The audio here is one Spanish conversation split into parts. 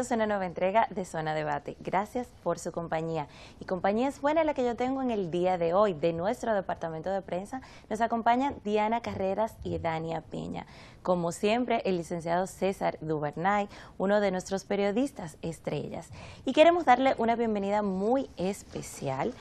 Bienvenidos a una nueva entrega de Zona Debate. Gracias por su compañía. Y compañía es buena la que yo tengo en el día de hoy. De nuestro departamento de prensa nos acompañan Diana Carreras y Dania Peña. Como siempre, el licenciado César Duvernay, uno de nuestros periodistas estrellas. Y queremos darle una bienvenida muy especial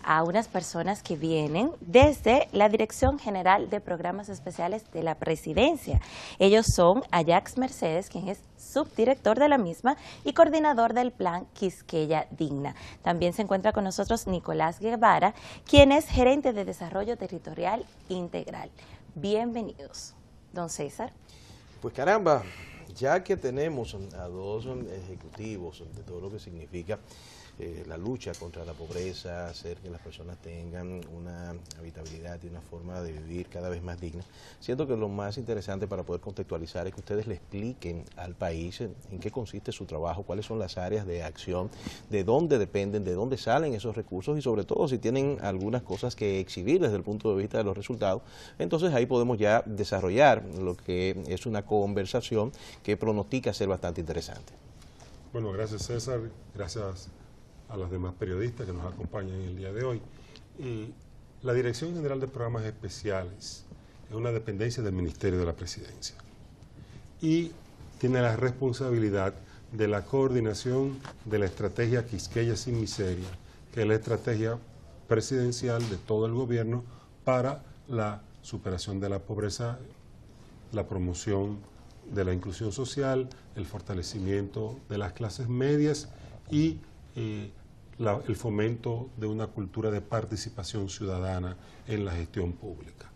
a unas personas que vienen desde la Dirección General de Programas Especiales de la Presidencia. Ellos son Ajax Mercedes, quien es subdirector de la misma y coordinador del plan Quisqueya Digna. También se encuentra con nosotros Nicolás Guevara, quien es gerente de Desarrollo Territorial Integral. Bienvenidos. Don César. Pues caramba, ya que tenemos a dos ejecutivos de todo lo que significa la lucha contra la pobreza, hacer que las personas tengan una habitabilidad y una forma de vivir cada vez más digna. Siento que lo más interesante para poder contextualizar es que ustedes le expliquen al país en qué consiste su trabajo, cuáles son las áreas de acción, de dónde dependen, de dónde salen esos recursos y sobre todo si tienen algunas cosas que exhibir desde el punto de vista de los resultados. Entonces ahí podemos ya desarrollar lo que es una conversación que pronostica ser bastante interesante. Bueno, gracias César, gracias a los demás periodistas que nos acompañan el día de hoy. La Dirección General de Programas Especiales es una dependencia del Ministerio de la Presidencia y tiene la responsabilidad de la coordinación de la estrategia Quisqueya Sin Miseria, que es la estrategia presidencial de todo el gobierno para la superación de la pobreza, la promoción de la inclusión social, el fortalecimiento de las clases medias y el fomento de una cultura de participación ciudadana en la gestión pública.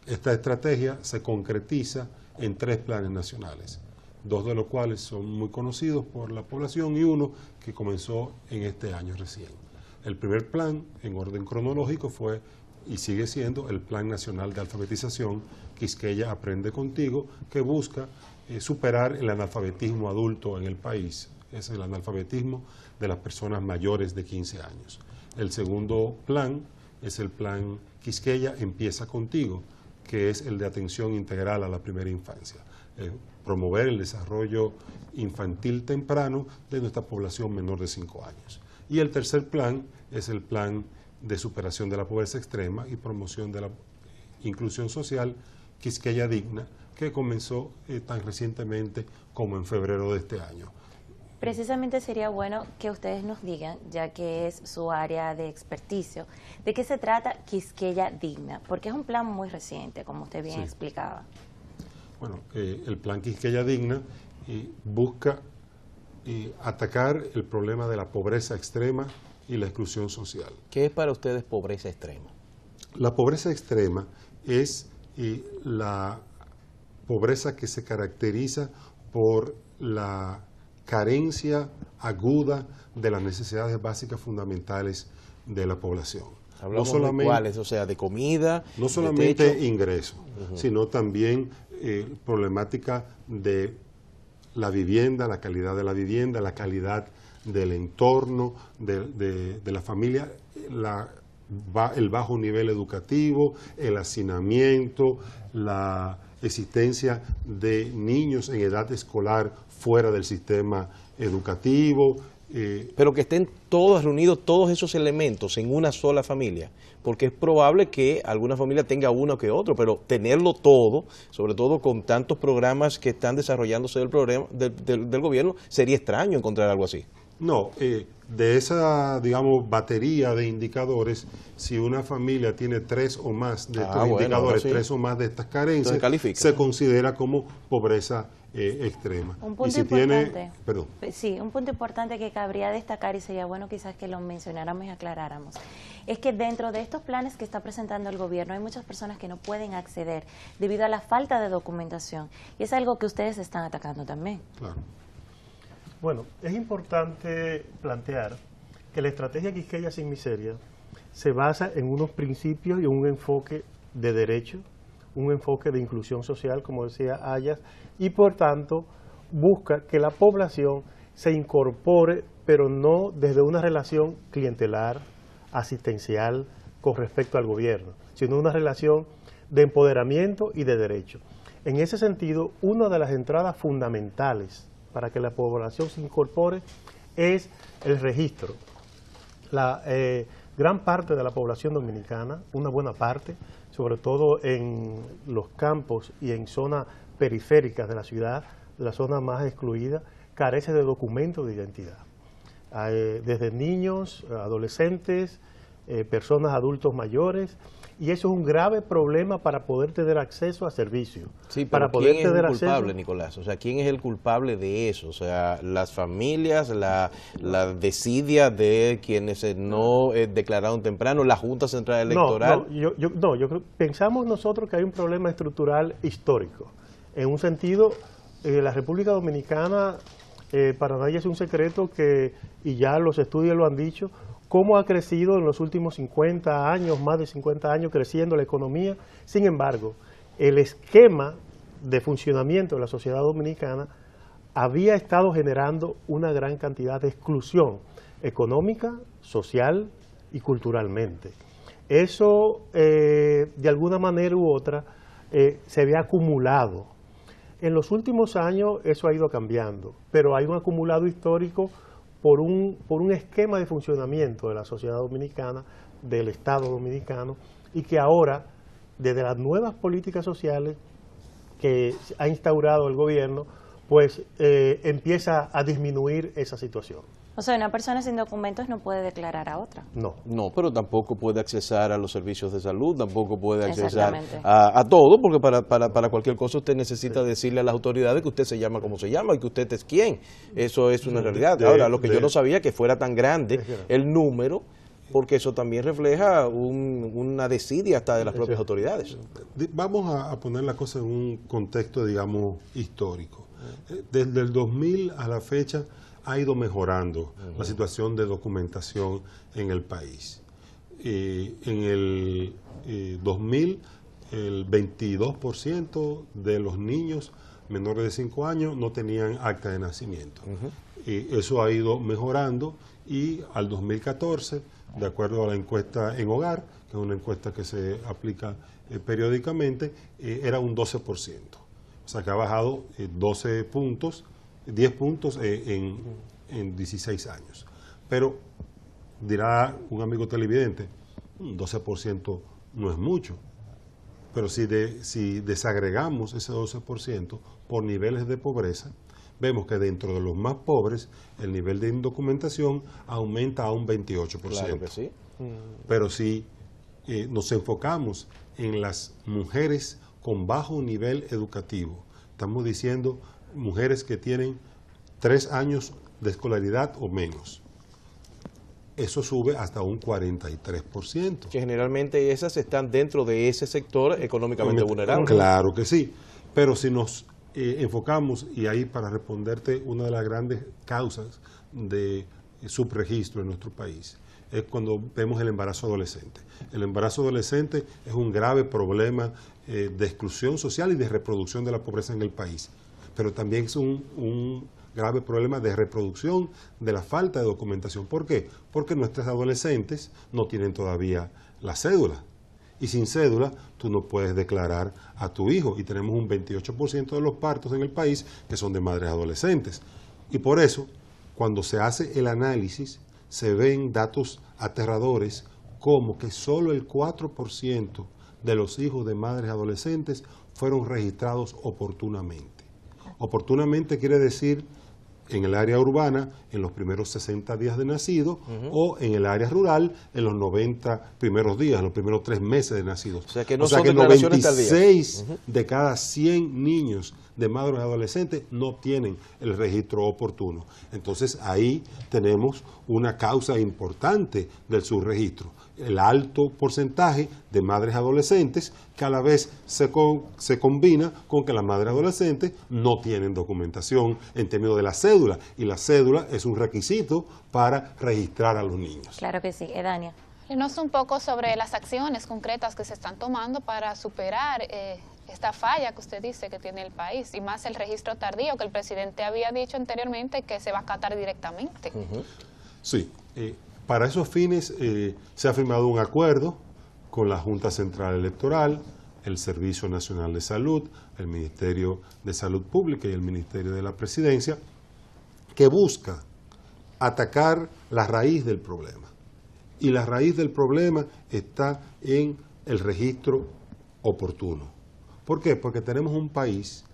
Esta estrategia se concretiza en 3 planes nacionales, 2 de los cuales son muy conocidos por la población y uno que comenzó en este año recién. El primer plan, en orden cronológico, fue y sigue siendo el Plan Nacional de Alfabetización Quisqueya Aprende Contigo, que busca superar el analfabetismo adulto en el país. Es el analfabetismo de las personas mayores de 15 años. El segundo plan es el plan Quisqueya Empieza Contigo, que es el de atención integral a la primera infancia. Promover el desarrollo infantil temprano de nuestra población menor de 5 años. Y el tercer plan es el plan de superación de la pobreza extrema y promoción de la inclusión social Quisqueya Digna, que comenzó tan recientemente como en febrero de este año. Precisamente sería bueno que ustedes nos digan, ya que es su área de experticio, de qué se trata Quisqueya Digna, porque es un plan muy reciente, como usted bien explicaba. Bueno, el plan Quisqueya Digna busca atacar el problema de la pobreza extrema y la exclusión social. ¿Qué es para ustedes pobreza extrema? La pobreza extrema es la pobreza que se caracteriza por la carencia aguda de las necesidades básicas fundamentales de la población. Hablamos no solamente, de cuáles, o sea, de comida, no solamente ingresos, sino también problemática de la vivienda, la calidad de la vivienda, la calidad del entorno, de la familia, el bajo nivel educativo, el hacinamiento, la existencia de niños en edad escolar fuera del sistema educativo. Pero que estén todos reunidos, todos esos elementos en una sola familia, porque es probable que alguna familia tenga uno que otro, pero tenerlo todo, sobre todo con tantos programas que están desarrollándose del gobierno, sería extraño encontrar algo así. No, de esa, digamos, batería de indicadores, si una familia tiene 3 o más de estos indicadores, sí, 3 o más de estas carencias, se considera como pobreza extrema. Un punto importante, sí, un punto importante que cabría destacar y sería bueno quizás que lo mencionáramos y aclaráramos, es que dentro de estos planes que está presentando el gobierno hay muchas personas que no pueden acceder debido a la falta de documentación y es algo que ustedes están atacando también. Claro. Bueno, es importante plantear que la estrategia Quisqueya Sin Miseria se basa en unos principios y un enfoque de derecho, un enfoque de inclusión social, como decía Ayas, y por tanto busca que la población se incorpore, pero no desde una relación clientelar, asistencial, con respecto al gobierno, sino una relación de empoderamiento y de derecho. En ese sentido, una de las entradas fundamentales para que la población se incorpore es el registro. La gran parte de la población dominicana, una buena parte, sobre todo en los campos y en zonas periféricas de la ciudad, la zona más excluida, carece de documentos de identidad. Desde niños, adolescentes, personas adultos mayores, y eso es un grave problema para poder tener acceso a servicios. Sí, pero para poder ¿quién es tener el culpable, acceso? Nicolás? O sea, ¿quién es el culpable de eso? O sea, las familias, la desidia de quienes no declararon temprano, la Junta Central Electoral. Yo creo, pensamos nosotros que hay un problema estructural histórico. En un sentido, la República Dominicana, para nadie es un secreto que, y ya los estudios lo han dicho, cómo ha crecido en los últimos 50 años, más de 50 años creciendo la economía. Sin embargo, el esquema de funcionamiento de la sociedad dominicana había estado generando una gran cantidad de exclusión económica, social y culturalmente. Eso, de alguna manera u otra, se había acumulado. En los últimos años eso ha ido cambiando, pero hay un acumulado histórico por un esquema de funcionamiento de la sociedad dominicana, del Estado dominicano, y que ahora, desde las nuevas políticas sociales que ha instaurado el gobierno, pues empieza a disminuir esa situación. O sea, una persona sin documentos no puede declarar a otra. No. No, pero tampoco puede accesar a los servicios de salud, tampoco puede accesar Exactamente. a todo, porque para cualquier cosa usted necesita decirle a las autoridades que usted se llama como se llama y que usted es quién. Eso es una realidad. Ahora, lo que yo no sabía que fuera tan grande el número, porque eso también refleja una desidia hasta de las propias autoridades. Vamos a poner la cosa en un contexto, digamos, histórico. Desde el 2000 a la fecha ha ido mejorando la situación de documentación en el país. En el 2000, el 22% de los niños menores de 5 años no tenían acta de nacimiento. Eso ha ido mejorando y al 2014, de acuerdo a la encuesta en Hogar, que es una encuesta que se aplica periódicamente, era un 12%. O sea que ha bajado 10 puntos en 16 años. Pero dirá un amigo televidente, 12% no es mucho. Pero si desagregamos ese 12% por niveles de pobreza, vemos que dentro de los más pobres el nivel de indocumentación aumenta a un 28%. Claro que sí. Pero si nos enfocamos en las mujeres con bajo nivel educativo, estamos diciendo mujeres que tienen 3 años de escolaridad o menos, eso sube hasta un 43%. Que generalmente esas están dentro de ese sector económicamente vulnerable. Claro que sí, pero si nos enfocamos, y ahí para responderte, una de las grandes causas de subregistro en nuestro país es cuando vemos el embarazo adolescente. El embarazo adolescente es un grave problema de exclusión social y de reproducción de la pobreza en el país, pero también es un grave problema de reproducción de la falta de documentación. ¿Por qué? Porque nuestras adolescentes no tienen todavía la cédula. Y sin cédula tú no puedes declarar a tu hijo. Y tenemos un 28% de los partos en el país que son de madres adolescentes. Y por eso, cuando se hace el análisis, se ven datos aterradores como que solo el 4% de los hijos de madres adolescentes fueron registrados oportunamente. Oportunamente quiere decir en el área urbana en los primeros 60 días de nacido o en el área rural en los 90 primeros días, en los primeros 3 meses de nacidos. O sea que no son declaraciones tardías. 96 de cada 100 niños de madres adolescentes no tienen el registro oportuno. Entonces ahí tenemos una causa importante del subregistro. El alto porcentaje de madres adolescentes que a la vez se combina con que las madres adolescentes no tienen documentación en términos de la cédula, y la cédula es un requisito para registrar a los niños. Claro que sí. Edania. Háblenos un poco sobre las acciones concretas que se están tomando para superar esta falla que usted dice que tiene el país, y más el registro tardío que el presidente había dicho anteriormente que se va a acatar directamente. Sí, para esos fines se ha firmado un acuerdo con la Junta Central Electoral, el Servicio Nacional de Salud, el Ministerio de Salud Pública y el Ministerio de la Presidencia, que busca atacar la raíz del problema. Y la raíz del problema está en el registro oportuno. ¿Por qué? Porque tenemos un país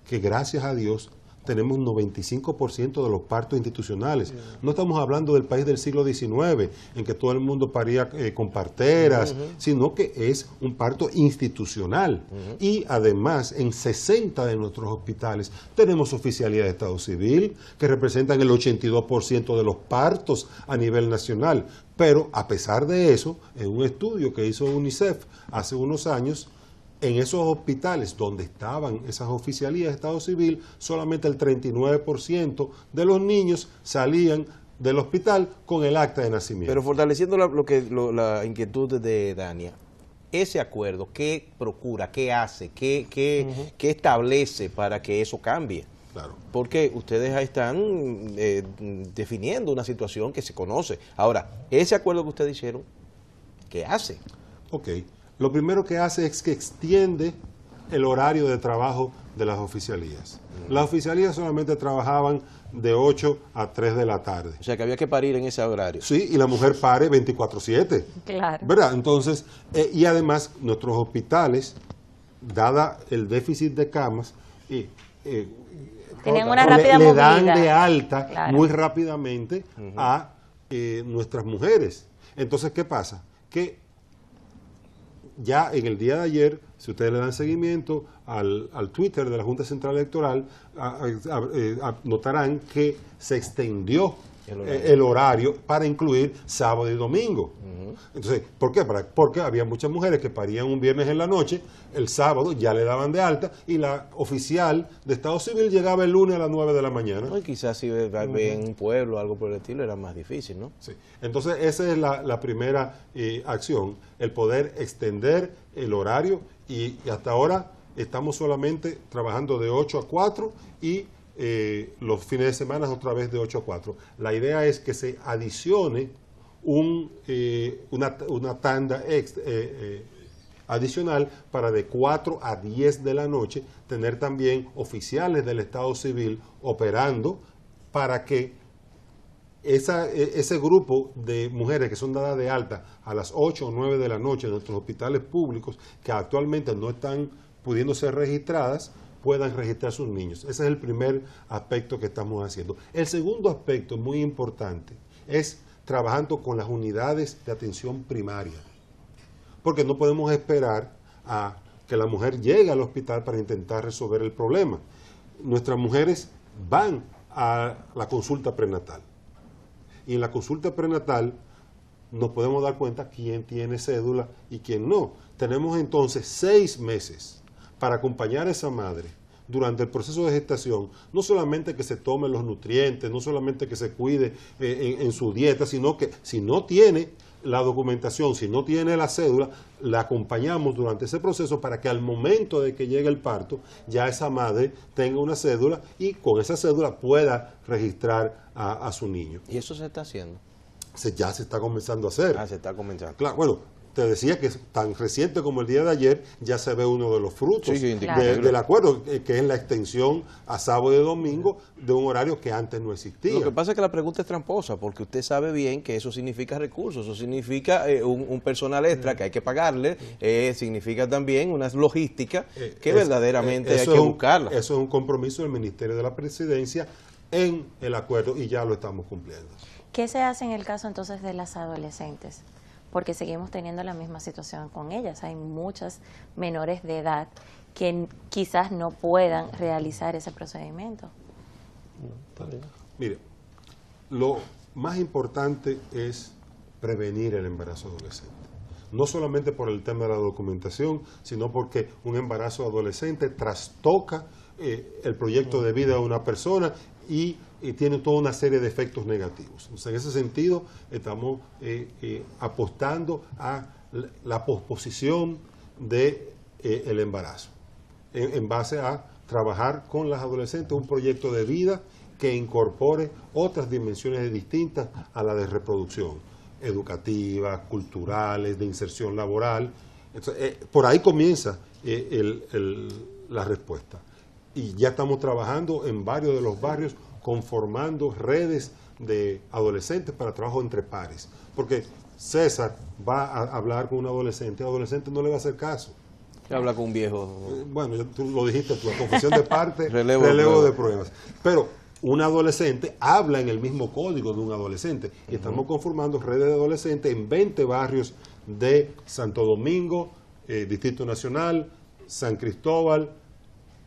que, gracias a Dios, tenemos 95% de los partos institucionales. No estamos hablando del país del siglo XIX, en que todo el mundo paría con parteras, sino que es un parto institucional. Y además, en 60 de nuestros hospitales tenemos oficialía de Estado Civil, que representan el 82% de los partos a nivel nacional. Pero, a pesar de eso, en un estudio que hizo UNICEF hace unos años, en esos hospitales donde estaban esas oficialías de Estado Civil, solamente el 39% de los niños salían del hospital con el acta de nacimiento. Pero fortaleciendo la inquietud de Dania, ese acuerdo, ¿qué procura, qué hace, qué establece para que eso cambie? Claro. Porque ustedes ahí están definiendo una situación que se conoce. Ahora, ese acuerdo que ustedes hicieron, ¿qué hace? Ok. Lo primero que hace es que extiende el horario de trabajo de las oficialías. Las oficialías solamente trabajaban de 8 a 3 de la tarde. O sea, que había que parir en ese horario. Sí, y la mujer pare 24/7. Claro. ¿Verdad? Entonces, y además nuestros hospitales, dada el déficit de camas, tenían una rápida le dan movilidad. de alta Claro. muy rápidamente a nuestras mujeres. Entonces, ¿qué pasa? Que ya en el día de ayer, si ustedes le dan seguimiento al Twitter de la Junta Central Electoral, notarán que se extendió el horario para incluir sábado y domingo. Entonces, ¿por qué? Porque había muchas mujeres que parían un viernes en la noche, el sábado ya le daban de alta y la oficial de Estado Civil llegaba el lunes a las 9 de la mañana. No, y quizás si en un pueblo o algo por el estilo era más difícil, ¿no? Sí. Entonces, esa es la primera acción, el poder extender el horario y hasta ahora estamos solamente trabajando de 8 a 4 y los fines de semana otra vez de 8 a 4. La idea es que se adicione una tanda adicional para de 4 a 10 de la noche tener también oficiales del Estado Civil operando para que ese grupo de mujeres que son dadas de alta a las 8 o 9 de la noche en nuestros hospitales públicos, que actualmente no están pudiendo ser registradas, puedan registrar sus niños. Ese es el primer aspecto que estamos haciendo. El segundo aspecto muy importante es trabajando con las unidades de atención primaria, porque no podemos esperar a que la mujer llegue al hospital para intentar resolver el problema. Nuestras mujeres van a la consulta prenatal y en la consulta prenatal nos podemos dar cuenta quién tiene cédula y quién no. Tenemos entonces 6 meses para acompañar a esa madre durante el proceso de gestación, no solamente que se tomen los nutrientes, no solamente que se cuide en su dieta, sino que si no tiene la documentación, si no tiene la cédula, la acompañamos durante ese proceso para que al momento de que llegue el parto, ya esa madre tenga una cédula y con esa cédula pueda registrar a su niño. ¿Y eso se está haciendo? Ya se está comenzando a hacer. Se está comenzando. Claro, bueno, te decía que tan reciente como el día de ayer ya se ve uno de los frutos del acuerdo, que es la extensión a sábado y domingo de un horario que antes no existía. Lo que pasa es que la pregunta es tramposa, porque usted sabe bien que eso significa recursos, eso significa un personal extra que hay que pagarle, significa también una logística que verdaderamente hay que buscarla. Eso es un compromiso del Ministerio de la Presidencia en el acuerdo y ya lo estamos cumpliendo. ¿Qué se hace en el caso entonces de las adolescentes? Porque seguimos teniendo la misma situación con ellas. Hay muchas menores de edad que quizás no puedan realizar ese procedimiento. Mire, lo más importante es prevenir el embarazo adolescente. No solamente por el tema de la documentación, sino porque un embarazo adolescente trastoca el proyecto de vida de una persona y tiene toda una serie de efectos negativos. Entonces, en ese sentido, estamos apostando a la posposición del embarazo, en base a trabajar con las adolescentes un proyecto de vida que incorpore otras dimensiones distintas a la de reproducción, educativas, culturales, de inserción laboral. Entonces, por ahí comienza la respuesta. Y ya estamos trabajando en varios de los barrios conformando redes de adolescentes para trabajo entre pares. Porque César va a hablar con un adolescente, el adolescente no le va a hacer caso. Habla con un viejo. Bueno, tú lo dijiste, tu confesión de parte, relevo de pruebas. Pero un adolescente habla en el mismo código de un adolescente. Y estamos conformando redes de adolescentes en 20 barrios de Santo Domingo, Distrito Nacional, San Cristóbal,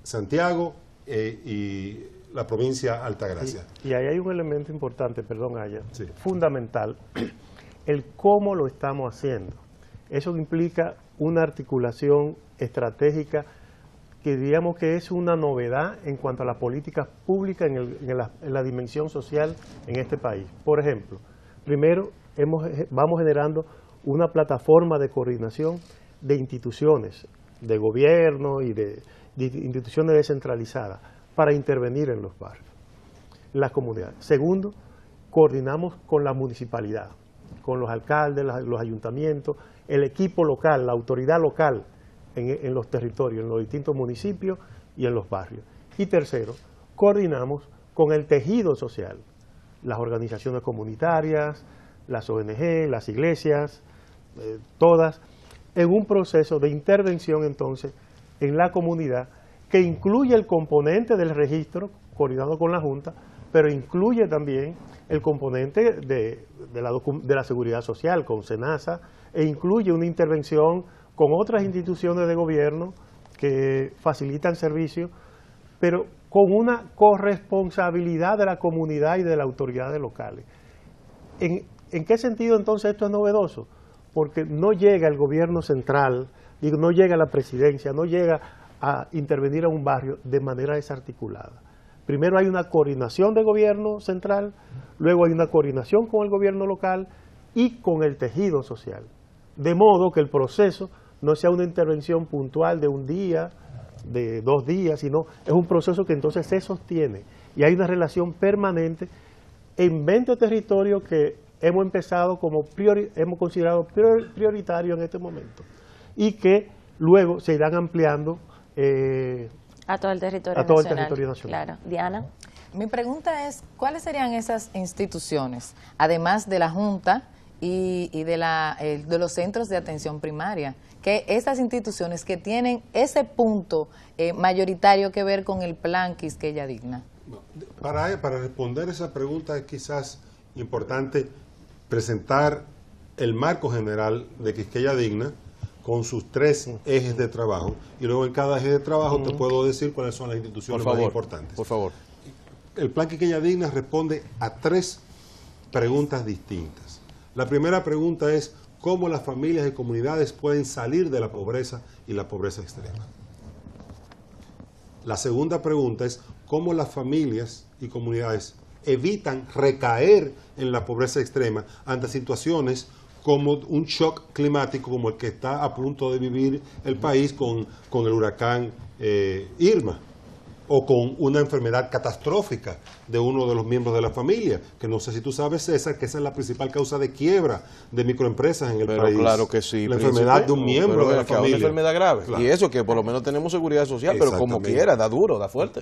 Santiago y la provincia Altagracia. Y ahí hay un elemento importante, perdón, Aya, Sí. fundamental, el cómo lo estamos haciendo. Eso implica una articulación estratégica que diríamos que es una novedad en cuanto a las políticas públicas en la dimensión social en este país. Por ejemplo, primero vamos generando una plataforma de coordinación de instituciones, de gobierno y de instituciones descentralizadas para intervenir en los barrios, en las comunidades. Segundo, coordinamos con la municipalidad, con los alcaldes, los ayuntamientos, el equipo local, la autoridad local en los territorios, en los distintos municipios y en los barrios. Y tercero, coordinamos con el tejido social, las organizaciones comunitarias, las ONG, las iglesias, todas, en un proceso de intervención entonces en la comunidad que incluye el componente del registro coordinado con la Junta, pero incluye también el componente de la seguridad social con SENASA e incluye una intervención con otras instituciones de gobierno que facilitan servicios, pero con una corresponsabilidad de la comunidad y de las autoridades locales. ¿En qué sentido entonces esto es novedoso? Porque no llega el gobierno central, no llega la presidencia, no llega a intervenir a un barrio de manera desarticulada. Primero hay una coordinación de gobierno central, luego hay una coordinación con el gobierno local y con el tejido social. De modo que el proceso no sea una intervención puntual de un día, de 2 días, sino es un proceso que entonces se sostiene y hay una relación permanente en 20 territorios que hemos empezado hemos considerado prioritario en este momento y que luego se irán ampliando a todo el territorio nacional. Claro. Diana. Mi pregunta es, ¿cuáles serían esas instituciones, además de la Junta y de los centros de atención primaria, que esas instituciones que tienen ese punto mayoritario que ver con el plan Quisqueya Digna? Para responder esa pregunta es quizás importante presentar el marco general de Quisqueya Digna con sus 3 ejes de trabajo y luego en cada eje de trabajo te puedo decir cuáles son las instituciones más importantes. Por favor. El plan Quisqueya Digna responde a 3 preguntas distintas. La primera pregunta es cómo las familias y comunidades pueden salir de la pobreza y la pobreza extrema. La segunda pregunta es cómo las familias y comunidades evitan recaer en la pobreza extrema ante situaciones como un shock climático como el que está a punto de vivir el país con el huracán Irma, o con una enfermedad catastrófica de uno de los miembros de la familia, que no sé si tú sabes, César, que esa es la principal causa de quiebra de microempresas en el país. Claro que sí. La enfermedad de un miembro de la familia. Una enfermedad grave. Claro. Y eso que por lo menos tenemos seguridad social, pero como quiera, da duro, da fuerte.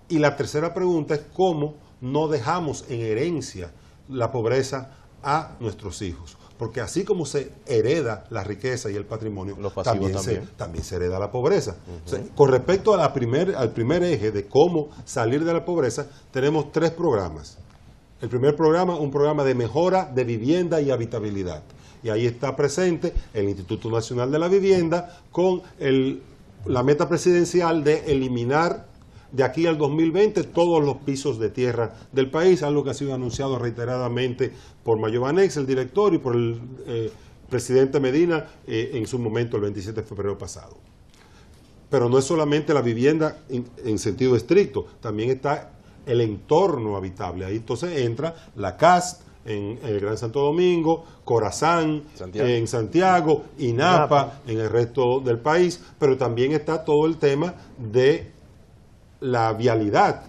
Y la tercera pregunta es cómo no dejamos en herencia la pobreza a nuestros hijos. Porque así como se hereda la riqueza y el patrimonio, también se hereda la pobreza. O sea, con respecto a al primer eje de cómo salir de la pobreza, tenemos 3 programas. El primer programa, un programa de mejora de vivienda y habitabilidad. Y ahí está presente el Instituto Nacional de la Vivienda con la meta presidencial de eliminar de aquí al 2020 todos los pisos de tierra del país, algo que ha sido anunciado reiteradamente por Mayo Banex, el director, y por el presidente Medina en su momento el 27 de febrero pasado. Pero no es solamente la vivienda en sentido estricto, también está el entorno habitable. Ahí entonces entra la CAST en el Gran Santo Domingo, Corazán en Santiago, INAPA en el resto del país, pero también está todo el tema de la vialidad,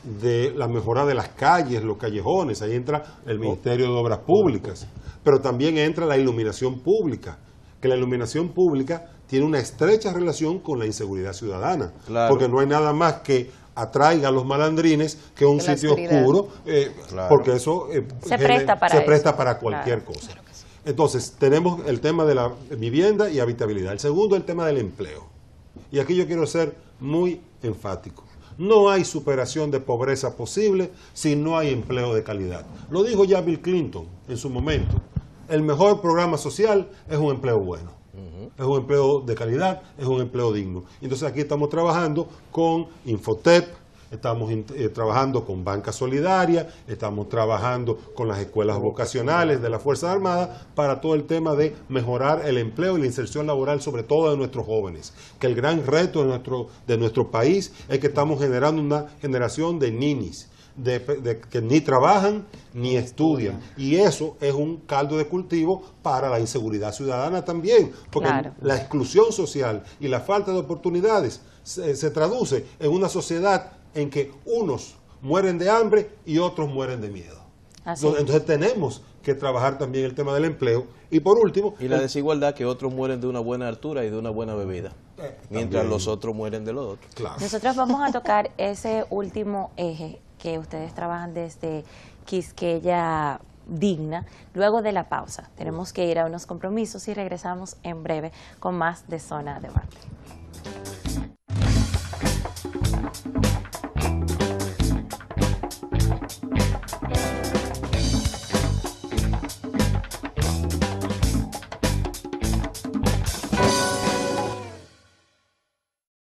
de la mejora de las calles, los callejones. Ahí entra el Ministerio de Obras Públicas, pero también entra la iluminación pública, que la iluminación pública tiene una estrecha relación con la inseguridad ciudadana, porque no hay nada más que atraiga a los malandrines que un Que la sitio oscuridad. oscuro, Claro. porque eso Se presta para se eso. presta para cualquier Claro. cosa. Entonces, tenemos el tema de la vivienda y habitabilidad. El segundo, el tema del empleo. Y aquí yo quiero ser muy enfático. No hay superación de pobreza posible si no hay empleo de calidad. Lo dijo ya Bill Clinton en su momento. El mejor programa social es un empleo bueno. Es un empleo de calidad, es un empleo digno. Entonces aquí estamos trabajando con Infotep, estamos trabajando con Banca Solidaria, estamos trabajando con las escuelas vocacionales de las Fuerzas Armadas para todo el tema de mejorar el empleo y la inserción laboral, sobre todo de nuestros jóvenes. Que el gran reto de nuestro país es que estamos generando una generación de ninis, que ni trabajan ni estudian. Y eso es un caldo de cultivo para la inseguridad ciudadana también, porque Claro. la exclusión social y la falta de oportunidades se traduce en una sociedad en que unos mueren de hambre y otros mueren de miedo. Así es. Entonces tenemos que trabajar también el tema del empleo. Y por último, Y la desigualdad, que otros mueren de una buena altura y de una buena bebida, mientras también. los otros mueren de los otros. claro. Nosotros vamos a tocar ese último eje que ustedes trabajan desde Quisqueya Digna, luego de la pausa. Tenemos que ir a unos compromisos y regresamos en breve con más de Zona Debate.